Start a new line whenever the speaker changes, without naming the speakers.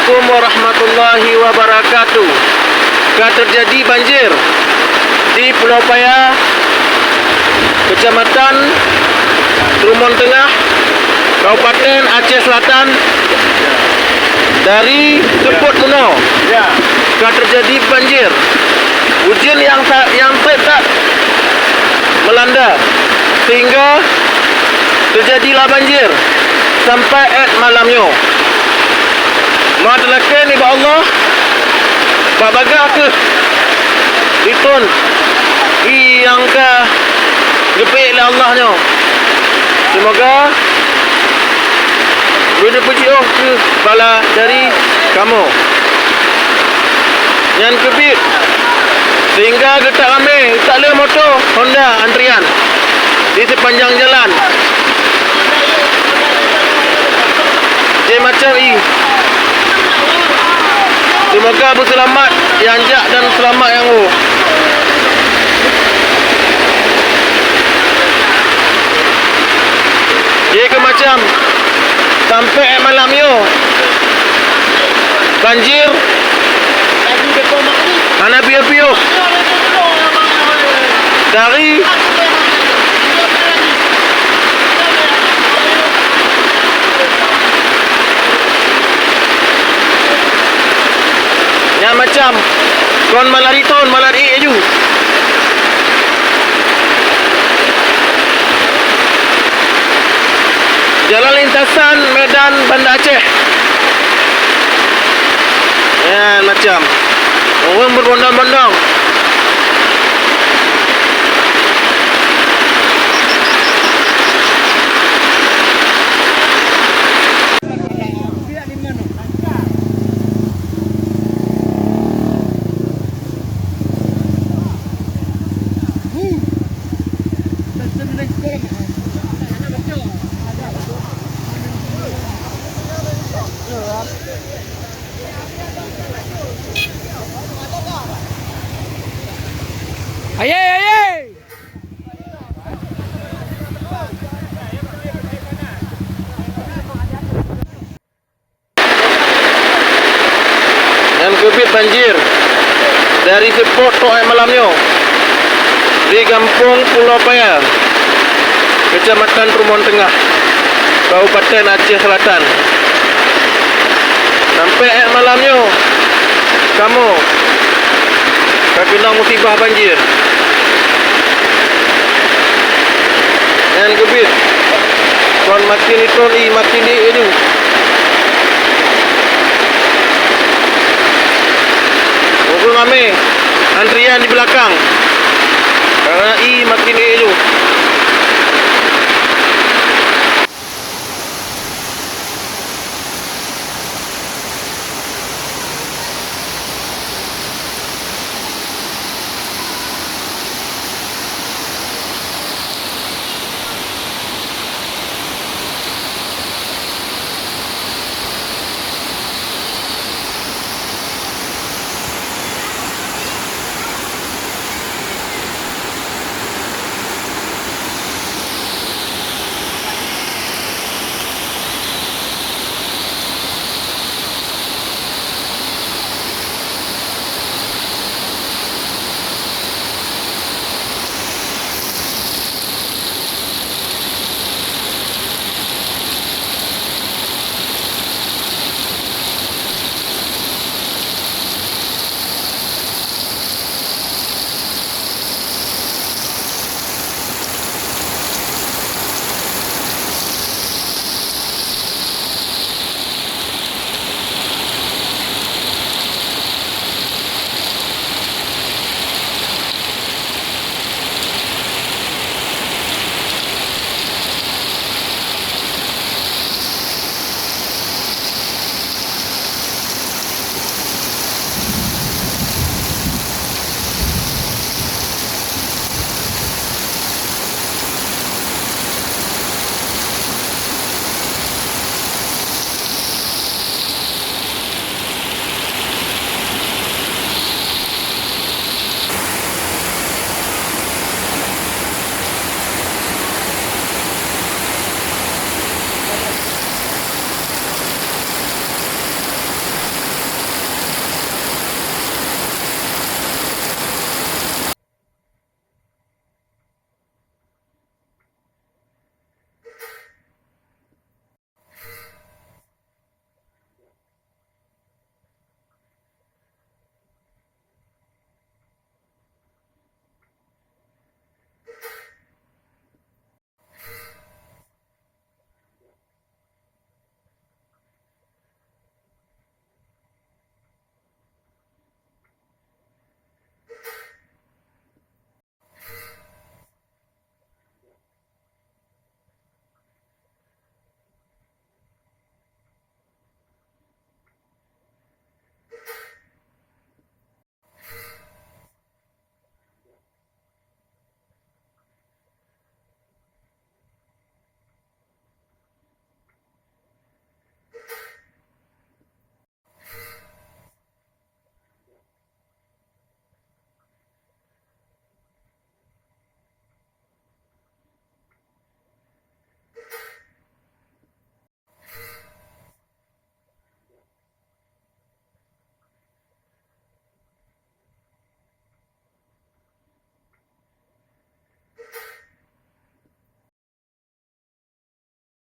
Assalamualaikum warahmatullahi wabarakatuh. Telah terjadi banjir di Pulau Paya, Kecamatan Trumon Tengah, Kabupaten Aceh Selatan. Dari Seput Muno telah terjadi banjir. Hujan yang tak melanda sehingga terjadilah banjir sampai malamnya. Madlakan iba Allah babaga ke itun yang ke gepek le Allahnya. Semoga benda puji ke bala dari kamu yang kebit sehingga getak ramai tak ada motor Honda antrian di sepanjang jalan. Dia macam ini. Semoga berselamat yang jak dan selamat yang u. Dia ke macam sampai malam yo banjir ana biar-biar dari yang macam kon malari ton malari aju. Jalan lintasan Medan Banda Aceh. Ya macam orang berbondong-bondong.
Aye.
Yang kebit banjir dari Seput malamnya di Kampung Pulau Paya, Kecamatan Trumon Tengah, Kabupaten Aceh Selatan. Sampai malamnya kamu kena musibah banjir. Yang kebit kon makin itu makin ini. Mobil mame antrian di belakang karena makin itu.